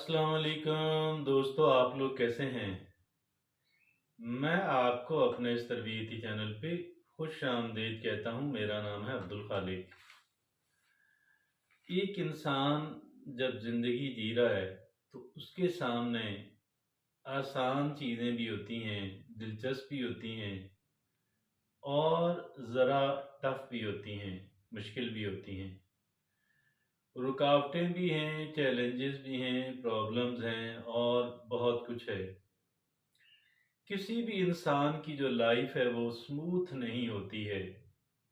अस्सलाम वालेकुम दोस्तों, आप लोग कैसे हैं? मैं आपको अपने इस तरबियती चैनल पे खुश-आमदीद कहता हूँ। मेरा नाम है अब्दुल खालिक। एक इंसान जब ज़िंदगी जी रहा है, तो उसके सामने आसान चीज़ें भी होती हैं, दिलचस्प भी होती हैं और ज़रा टफ़ भी होती हैं, मुश्किल भी होती हैं। रुकावटें भी हैं, चैलेंजेस भी हैं, प्रॉब्लम्स हैं और बहुत कुछ है। किसी भी इंसान की जो लाइफ है वो स्मूथ नहीं होती है।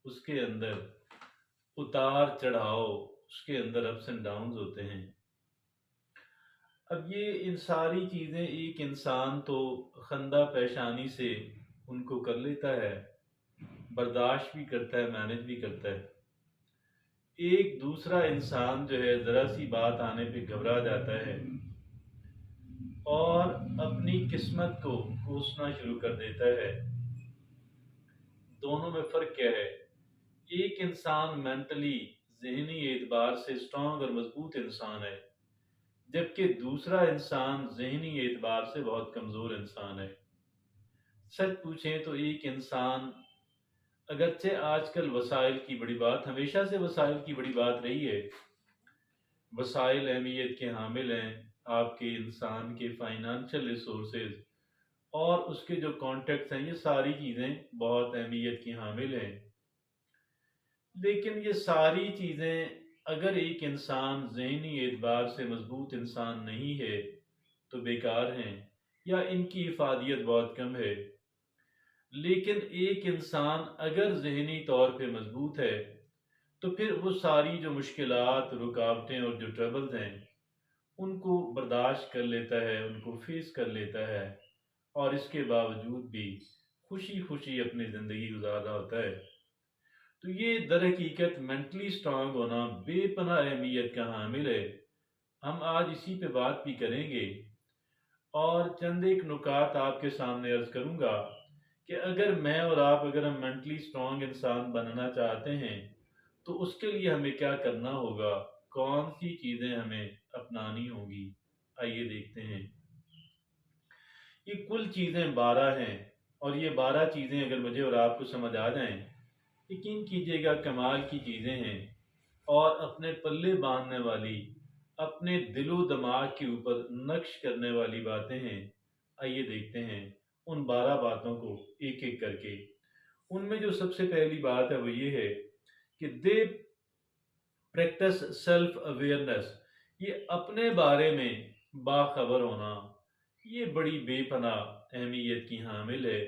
उसके अंदर उतार चढ़ाव, उसके अंदर अप्स एंड डाउन्स होते हैं। अब ये इन सारी चीज़ें एक इंसान तो खंदा पेशानी से उनको कर लेता है, बर्दाश्त भी करता है, मैनेज भी करता है। एक दूसरा इंसान जो है ज़रा सी बात आने पे घबरा जाता है और अपनी किस्मत को कोसना शुरू कर देता है। दोनों में फ़र्क क्या है? एक इंसान मेंटली ज़हनी एतबार से स्ट्रॉन्ग और मजबूत इंसान है, जबकि दूसरा इंसान ज़हनी एतबार से बहुत कमज़ोर इंसान है। सच पूछें तो एक इंसान अगरचे आजकल वसाइल की बड़ी बात, हमेशा से वसाइल की बड़ी बात रही है। वसाइल अहमियत के हामिल हैं, आपके इंसान के फाइनेंशियल रिसोर्सेज और उसके जो कॉन्टेक्ट्स हैं, ये सारी चीज़ें बहुत अहमियत की हामिल हैं। लेकिन ये सारी चीज़ें अगर एक इंसान ज़हनी एतबार से मजबूत इंसान नहीं है तो बेकार हैं या इनकी इफादियत बहुत कम है। लेकिन एक इंसान अगर ज़हनी तौर पे मजबूत है तो फिर वो सारी जो मुश्किलात, रुकावटें और जो ट्रबल्स हैं उनको बर्दाश्त कर लेता है, उनको फेस कर लेता है और इसके बावजूद भी खुशी खुशी अपनी ज़िंदगी गुजार रहा होता है। तो ये दरहकीकत मेंटली स्ट्रांग होना बेपनाह अहमियत का हामिल है। हम आज इसी पे बात भी करेंगे और चंद एक नुकात आपके सामने अर्ज करूंगा कि अगर मैं और आप अगर हम मेंटली स्ट्रांग इंसान बनना चाहते हैं तो उसके लिए हमें क्या करना होगा, कौन सी चीज़ें हमें अपनानी होगी। आइए देखते हैं। ये कुल चीज़ें 12 हैं और ये 12 चीज़ें अगर मुझे और आपको समझ आ जाएं, यकीन कीजिएगा कमाल की चीज़ें हैं और अपने पल्ले बांधने वाली, अपने दिलो दिमाग के ऊपर नक्श करने वाली बातें हैं। आइए देखते हैं उन 12 बातों को एक एक करके। उनमें जो सबसे पहली बात है वो ये है कि दे प्रैक्टिस सेल्फ अवेयरनेस। ये अपने बारे में बाखबर होना, ये बड़ी बेपनाह अहमियत की हामिल है।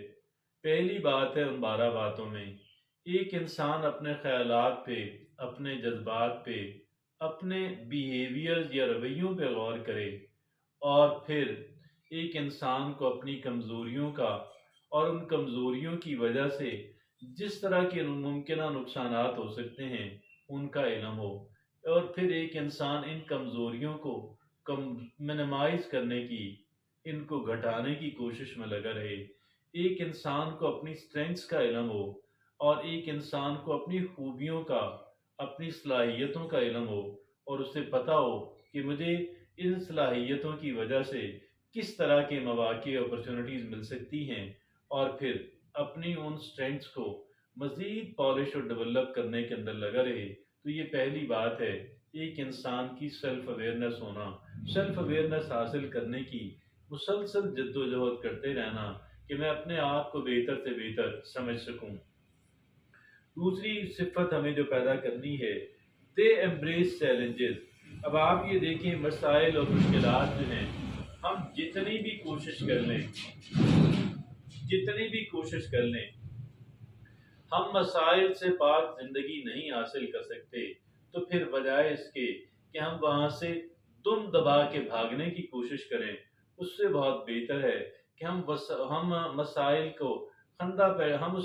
पहली बात है उन 12 बातों में, एक इंसान अपने ख्यालात पे, अपने जज्बात पे, अपने बिहेवियर्स या रवैयों पे गौर करे और फिर एक इंसान को अपनी कमज़ोरियों का और उन कमज़ोरियों की वजह से जिस तरह के मुमकिन नुकसानात हो सकते हैं उनका इल्म हो और फिर एक इंसान इन कमज़ोरियों को कम मिनिमाइज करने की, इनको घटाने की कोशिश में लगा रहे। एक इंसान को अपनी स्ट्रेंथ्स का इल्म हो और एक इंसान को अपनी खूबियों का, अपनी सलाहियतों का इल्म हो और उसे पता हो कि मुझे इन सलाहियतों की वजह से किस तरह के मौक़े अपॉर्चुनिटीज़ मिल सकती हैं और फिर अपनी उन स्ट्रेंथ्स को मज़ीद पॉलिश और डेवलप करने के अंदर लगा रहे। तो ये पहली बात है, एक इंसान की सेल्फ अवेयरनेस होना, सेल्फ अवेयरनेस हासिल करने की मुसलसल जद्दोजहद करते रहना कि मैं अपने आप को बेहतर से बेहतर समझ सकूं। दूसरी सिफत हमें जो पैदा करनी है, दे एम्ब्रेस चैलेंजेस। अब आप ये देखें, मसाइल और मुश्किलात जो हैं, हम जितनी भी कोशिश कर लें, हम मसाइल से पाक जिंदगी नहीं हासिल कर सकते। तो फिर बजाय इसके कि हम वहां से दुम दबा के भागने की कोशिश करें, उससे बहुत बेहतर है कि हम मसाइल को खंदा पे हम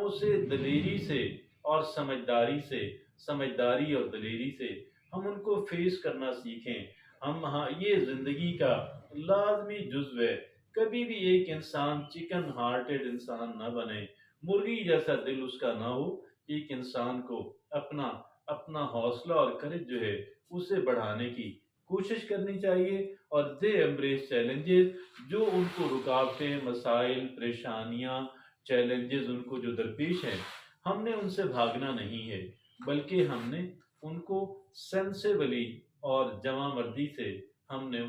उसे दलेरी से और समझदारी और दलेरी से हम उनको फेस करना सीखें। हम हाँ, ये जिंदगी का लाजमी जुज्व है। कभी भी एक इंसान चिकन हार्टेड इंसान न बने, मुर्गी जैसा दिल उसका ना हो। एक इंसान को अपना अपना हौसला और करेज जो है उसे बढ़ाने की कोशिश करनी चाहिए। और दे एम्ब्रेस चैलेंजेस, जो उनको रुकावटें, मसाइल, परेशानियां, चैलेंजेस उनको जो दरपेश हैं, हमने उनसे भागना नहीं है, बल्कि हमने उनको सेंसेबली और जवामर्दी से हमने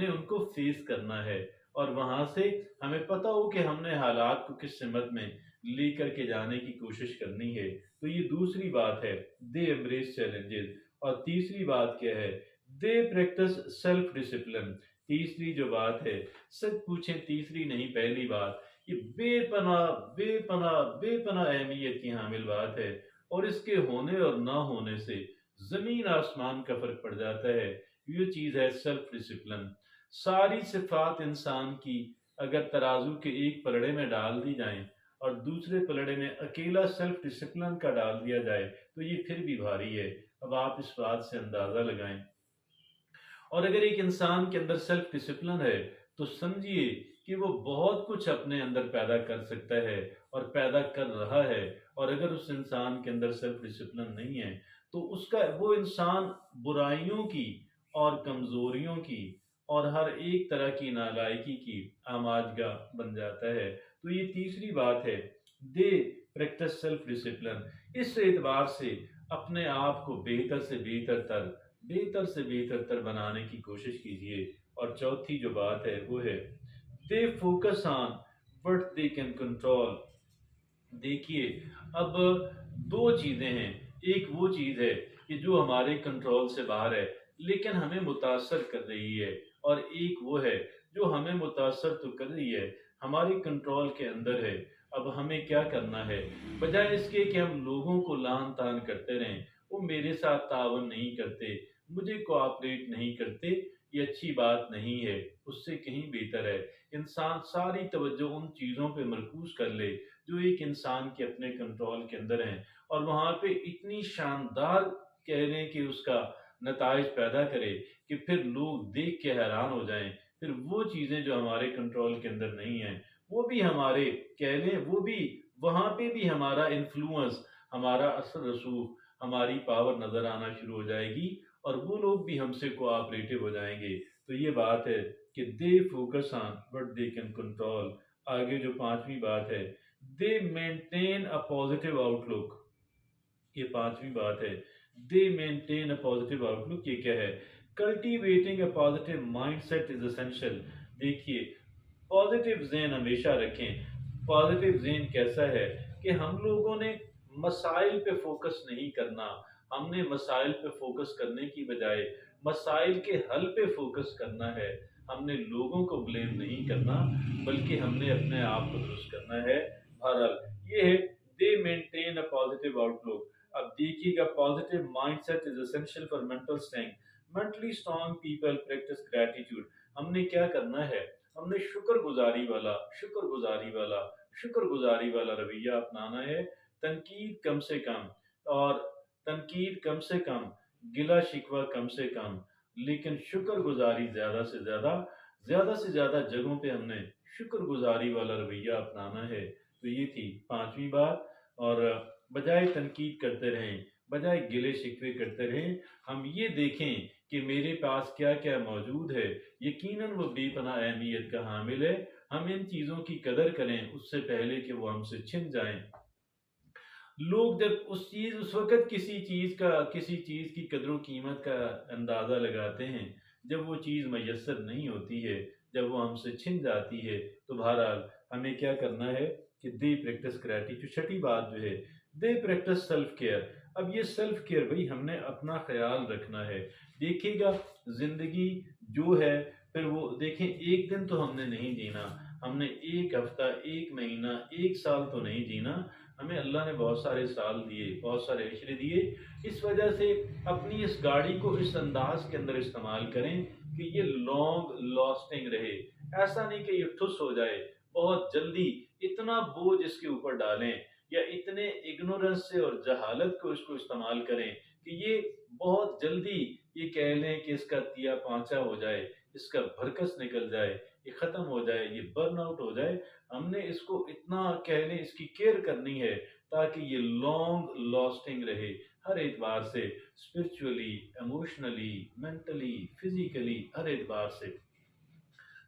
उनको फेस करना है। और वहां से हमें पता हो कि हमने हालात को किस सिमत में लेकर के जाने की कोशिश करनी है। तो ये दूसरी बात है, दे एम्ब्रेस चैलेंजेस। और तीसरी बात क्या है, दे प्रैक्टिस सेल्फ डिसिप्लिन। तीसरी जो बात है, सच पूछें तीसरी नहीं पहली बात, ये बेपना बेपना बेपना अहमियत की हामिल बात है। और इसके होने और ना होने से जमीन आसमान का फर्क पड़ जाता है। ये चीज है सेल्फ डिसिप्लिन। सारी सिफात इंसान की अगर तराजू के एक पलड़े में डाल दी जाएं और दूसरे पलड़े में अकेला सेल्फ डिसिप्लिन का डाल दिया जाए, तो ये फिर भी भारी है। अब आप इस बात से अंदाजा लगाएं। और अगर एक इंसान के अंदर सेल्फ डिसिप्लिन है, तो समझिए कि वो बहुत कुछ अपने अंदर पैदा कर सकता है और पैदा कर रहा है। और अगर उस इंसान के अंदर सेल्फ डिसिप्लिन नहीं है, तो उसका वो इंसान बुराइयों की और कमजोरियों की और हर एक तरह की नालायकी की आमाजगाह बन जाता है। तो ये तीसरी बात है, दे प्रैक्टिस सेल्फ डिसिप्लिन। इस एतबार से अपने आप को बेहतर तर बनाने की कोशिश कीजिए। और चौथी जो बात है वो है, they focus on what they can control. देखिए, अब दो चीजें हैं। एक वो चीज है कि जो हमारे कंट्रोल से बाहर है लेकिन हमें मुतासर कर रही है, और एक वो है जो हमें मुतासर तो कर रही है, हमारी कंट्रोल के अंदर है। अब हमें क्या करना है, बजाय इसके कि हम लोगों को लान तान करते रहें, वो मेरे साथ तावन नहीं करते, मुझे कोऑपरेट नहीं करते, ये अच्छी बात नहीं है। उससे कहीं बेहतर है इंसान सारी तवज्जो उन चीज़ों पे मरकूज कर ले जो एक इंसान के अपने कंट्रोल के अंदर हैं, और वहाँ पे इतनी शानदार कह लें कि उसका नताइज पैदा करे कि फिर लोग देख के हैरान हो जाएं। फिर वो चीज़ें जो हमारे कंट्रोल के अंदर नहीं हैं, वो भी हमारे कह लें, वो भी वहाँ पे भी हमारा इन्फ्लुएंस, हमारा असर रसूख, हमारी पावर नजर आना शुरू हो जाएगी, और वो लोग भी हमसे कोऑपरेटिव हो जाएंगे। तो ये बात है कि they focus on what they can control. आगे जो पांचवी बात है, दे मेंटेन अ पॉजिटिव आउटलुक। ये पांचवी बात है, दे मेंटेन अ पॉजिटिव आउटलुक। ये क्या है, cultivating a positive mindset is essential. देखिए, पॉजिटिव ज़हन हमेशा रखें। पॉजिटिव ज़हन कैसा है कि हम लोगों ने मसाइल पे फोकस नहीं करना। हमने मसाइल पे फोकस करने की बजाय मसाइल के हल पे फोकस करना है। हमने लोगों को ब्लेम नहीं करना, बल्कि हमने अपने आप को दुरुस्त करना है। बहरहाल, ये है दे मेंटेन अ पॉजिटिव आउटलुक। अब देखिएगा, positive mindset is essential for mental strength. Mentally strong people practice gratitude. हमने क्या करना है, हमने शुक्रगुजारी वाला रवैया अपनाना है। तनकीद कम से कम, और तनकीद कम से कम, गिला शिकवा कम से कम, लेकिन शुक्रगुजारी ज्यादा से ज्यादा जगहों पे हमने शुक्रगुजारी वाला रवैया अपनाना है। तो ये थी पांचवी बात। और बजाय तनकीद करते रहें, बजाय गिले शिकवे करते रहें, हम ये देखें कि मेरे पास क्या क्या मौजूद है। यकीनन वो बेपनाह अहमियत का हामिल है। हम इन चीज़ों की कदर करें उससे पहले कि वो हमसे छिन जाएं। लोग जब उस वक़्त किसी चीज़ की कदर कीमत का अंदाज़ा लगाते हैं जब वो चीज़ मयस्सर नहीं होती है, जब वो हमसे छिन जाती है। तो बहरहाल, हमें क्या करना है कि दे प्रैक्टिस ग्रैटिट्यूड। छठी बात जो है, दे प्रैक्टिस सेल्फ केयर। अब ये सेल्फ केयर, भाई हमने अपना ख्याल रखना है। देखिएगा, ज़िंदगी जो है, फिर वो देखें, एक दिन तो हमने नहीं जीना, हमने एक हफ्ता, एक महीना, एक साल तो नहीं जीना। हमें अल्लाह ने बहुत सारे साल दिए, बहुत सारे इशरे दिए। इस वजह से अपनी इस गाड़ी को इस अंदाज के अंदर इस्तेमाल करें कि ये लॉन्ग लास्टिंग रहे। ऐसा नहीं कि ये ठुस हो जाए बहुत जल्दी, इतना बोझ इसके ऊपर डालें, या इतने इग्नोरेंस से और जहालत को इसको इस्तेमाल करें कि ये बहुत जल्दी, ये कह लें कि इसका तिया पांचा हो जाए, इसका भरकस निकल जाए, ये ख़त्म हो जाए, ये बर्न आउट हो जाए। हमने इसको इतना कह लें, इसकी केयर करनी है ताकि ये लॉन्ग लास्टिंग रहे। हर एतबार से, स्पिरिचुअली, इमोशनली, मेंटली, फिजिकली, हर एतबार से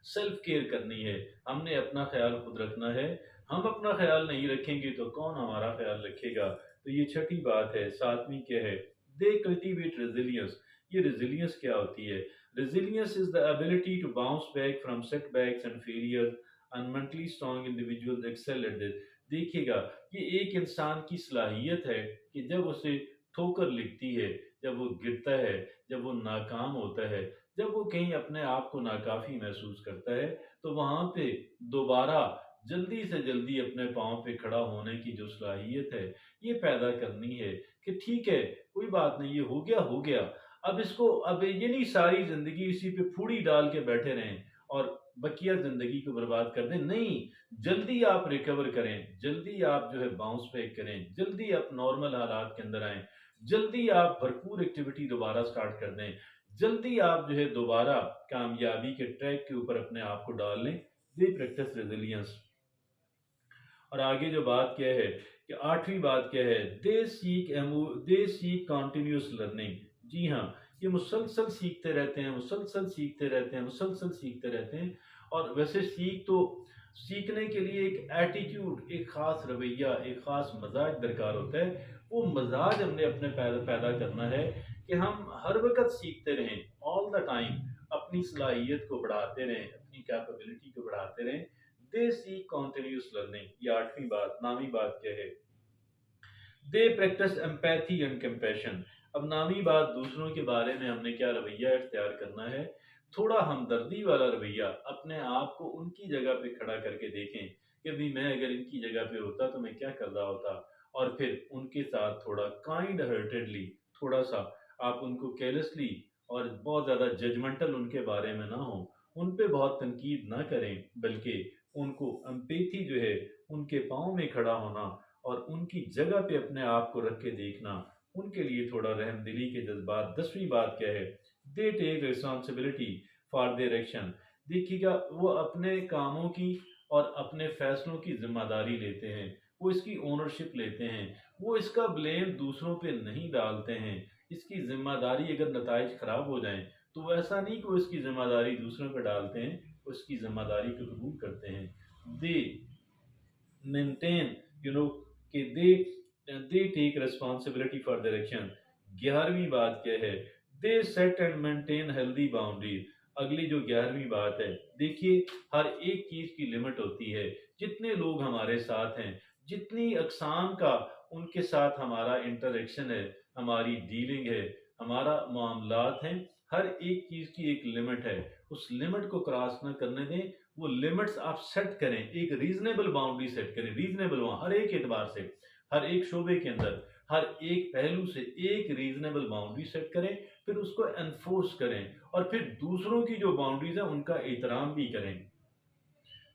सेल्फ केयर करनी है। हमने अपना ख्याल खुद रखना है। हम अपना ख्याल नहीं रखेंगे तो कौन हमारा ख्याल रखेगा। तो ये छठी बात है। सातवीं क्या है? They cultivate resilience. ये रेजिलियंस क्या होती है? Resilience is the ability to bounce back from setbacks and failures and mentally strong individuals excel at this. देखिएगा, ये एक इंसान की सलाहियत है कि जब उसे ठोकर लगती है, जब वो गिरता है, जब वो नाकाम होता है, जब वो कहीं अपने आप को नाकाफी महसूस करता है, तो वहां पे दोबारा जल्दी से जल्दी अपने पाँव पे खड़ा होने की जो सलाहियत है, ये पैदा करनी है कि ठीक है, कोई बात नहीं, ये हो गया। अब इसको, अब ये नहीं सारी जिंदगी इसी पे फूड़ी डाल के बैठे रहें और बकिया जिंदगी को बर्बाद कर दें। नहीं, जल्दी आप रिकवर करें, जल्दी आप जो है बाउंस बैक करें, जल्दी आप नॉर्मल हालात के अंदर आएं, जल्दी आप भरपूर एक्टिविटी दोबारा स्टार्ट कर दें, जल्दी आप जो है दोबारा कामयाबी के ट्रैक के ऊपर अपने आप को डाल लें। They practice resilience. और आगे जो बात क्या है कि आठवीं बात क्या है? They seek continuous learning. जी हाँ, ये मुसलसल सीखते रहते हैं, मुसलसल सीखते रहते हैं, मुसलसल सीखते रहते हैं। और वैसे सीखने के लिए एक एटीट्यूड, एक खास रवैया, एक खास मजाज दरकार होता है। वो मजाज हमने अपने पैदा करना है कि हम हर वक्त सीखते रहें, ऑल द टाइम अपनी सलाहियत को बढ़ाते रहें, अपनी कैपेबिलिटी को बढ़ाते रहें। दे सी कॉन्टिन्यूस लर्निंग। ये आठवीं बात। नौवीं बात क्या है? They practice empathy and compassion. अब नामी बात, दूसरों के बारे में हमने क्या रवैया इख्तियार करना है? थोड़ा हमदर्दी वाला रवैया। अपने आप को उनकी जगह पे खड़ा करके देखें कि भी मैं अगर इनकी जगह पे होता तो मैं क्या कर रहा होता। और फिर उनके साथ थोड़ा काइंड हार्टेडली, थोड़ा सा आप उनको केयरलेसली और बहुत ज़्यादा जजमेंटल उनके बारे में ना हो, उन पे बहुत तनकीद ना करें, बल्कि उनको एम्पैथी जो है, उनके पाँव में खड़ा होना और उनकी जगह पे अपने आप को रख के देखना, उनके लिए थोड़ा रहमदिली के जज्बात। 10वीं बात क्या है? They take responsibility for their action. देखिएगा, वो अपने कामों की और अपने फैसलों की जिम्मेदारी लेते हैं, वो इसकी ओनरशिप लेते हैं, वो इसका ब्लेम दूसरों पे नहीं डालते हैं। इसकी जिम्मेदारी, अगर नताइज खराब हो जाएं तो वैसा नहीं कि वो इसकी जिम्मेदारी दूसरों पे डालते हैं, वो इसकी जिम्मेदारी को कबूल करते हैं। दे मेंटेन, कि they take responsibility for their action. 11वीं बात क्या है? They set and maintain healthy boundaries. अगली जो 11वीं बात है, देखिए, हर एक चीज की लिमिट होती है। जितने लोग हमारे साथ हैं, जितनी अकसाम का उनके साथ हमारा इंटरेक्शन है, हमारी डीलिंग है, हमारा मामलात हैं, हर एक चीज की एक लिमिट है। उस लिमिट को क्रॉस ना करने दें। वो लिमिट्स आप सेट करें, एक रीजनेबल बाउंड्री सेट करें, रीजनेबल वहां हर एक एतबार से, हर एक शोबे के अंदर, हर एक पहलू से एक रीजनेबल बाउंड्री सेट करें, फिर उसको एनफोर्स करें और फिर दूसरों की जो बाउंड्रीज है उनका एहतराम भी करें।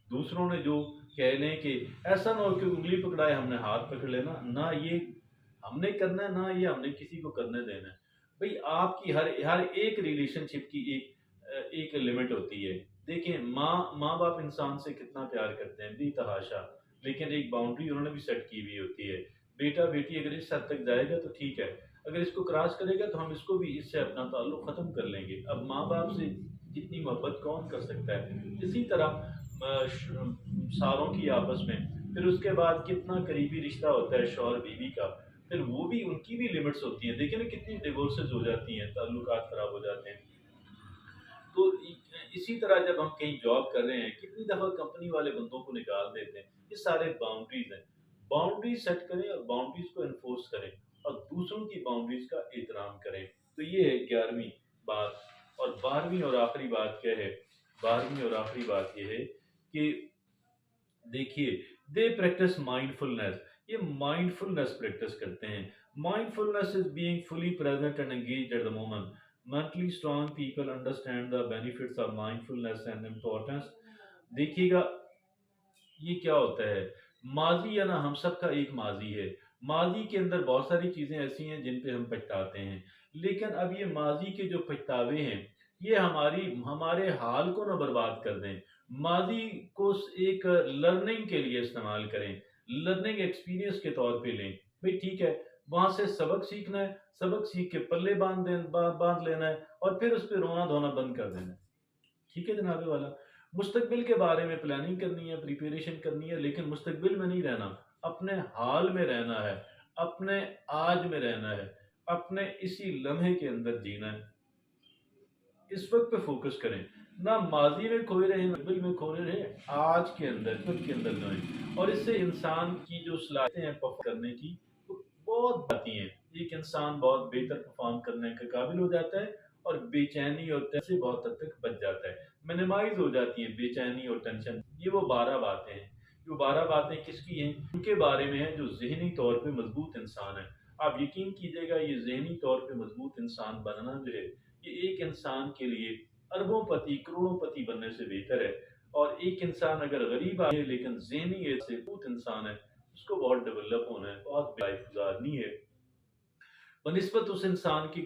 दूसरों ने जो कह लें कि ऐसा ना हो कि उंगली पकड़ाए हमने हाथ पकड़ लेना, ना ये हमने करना है, ना ये हमने किसी को करने देना है। भाई, आपकी हर हर एक रिलेशनशिप की एक लिमिट होती है। देखिए, माँ बाप इंसान से कितना प्यार करते हैं बेतहाशा, लेकिन एक बाउंड्री उन्होंने भी सेट की हुई होती है। बेटा बेटी अगर इस हद तक जाएगा तो ठीक है, अगर इसको क्रॉस करेगा तो हम इसको भी इससे अपना ताल्लुक खत्म कर लेंगे। अब माँ बाप से जितनी मोहब्बत कौन कर सकता है? इसी तरह सारों की आपस में, फिर उसके बाद कितना करीबी रिश्ता होता है शौहर बीवी का, फिर वो भी, उनकी भी लिमिट्स होती हैं। देखिए ना, कितनी डिवोर्सेज हो जाती हैं, ताल्लुकात खराब हो जाते हैं। तो इसी तरह जब हम कहीं जॉब कर रहे हैं, कितनी दफा कंपनी वाले बंदों को निकाल देते हैं। ये सारे बाउंड्रीज हैं। बाउंड्रीज सेट करें और बाउंड्रीज को एनफोर्स करें और दूसरों की बाउंड्रीज का एहतराम करें। तो ये है 11वीं बात। और 12वीं और आखिरी बात क्या है? 12वीं और आखिरी बात ये है कि देखिए, दे प्रैक्टिस माइंडफुलनेस। ये माइंडफुलनेस प्रैक्टिस करते हैं। Mindfulness is being fully present and engaged at the moment. Mentally strong people understand the benefits of mindfulness and importance. देखिएगा, ये क्या होता है? माजी है ना, हम सब का एक माजी है। माजी के अंदर बहुत सारी चीजें ऐसी हैं जिन पे हम पछताते हैं, लेकिन अब ये माजी के जो पछतावे हैं, ये हमारे हाल को ना बर्बाद कर दें। माजी को एक लर्निंग के लिए इस्तेमाल करें, लर्निंग एक्सपीरियंस के तौर पे लें। भाई ठीक है, वहां से सबक सीखना है, सबक सीख के पल्ले बांध लेना है और फिर उस पर रोना धोना बंद कर देना है। ठीक है जनाबे वाला। मुस्तकबिल के बारे में प्लानिंग करनी है, प्रिपरेशन करनी है, लेकिन मुस्तकबिल में नहीं रहना, अपने हाल में रहना है, अपने आज में रहना है, अपने इसी लम्हे के अंदर जीना है। इस वक्त पे फोकस करें, ना माजी में खोए रहे, मुस्तकबिल में खोए रहे, आज के अंदर, खुद के अंदर रहें। और इससे इंसान की जो सलाहियतें हैं परफॉर्म करने की, वो बहुत आती हैं। एक इंसान बहुत बेहतर परफॉर्म करने के काबिल हो जाता है और बेचैनी और टेंशन से बहुत हद तक बच जाता है, मिनिमाइज हो जाती है बेचैनी और टेंशन। ये वो 12 बातें हैं। ये 12 बातें किसकी हैं? उनके बारे में है जो जहनी तौर पे मजबूत इंसान है। आप यकीन कीजिएगा, ये जहनी तौर पे मजबूत इंसान बनना जो है, ये एक इंसान के लिए अरबोंपति करोड़ोंपति बनने से बेहतर है। और एक इंसान अगर गरीब आए लेकिन जहनी से मजबूत इंसान है, उसको बहुत डेवलप होना है, बहुत लाइफ गुजारनी है बनिस्बत उस इंसान की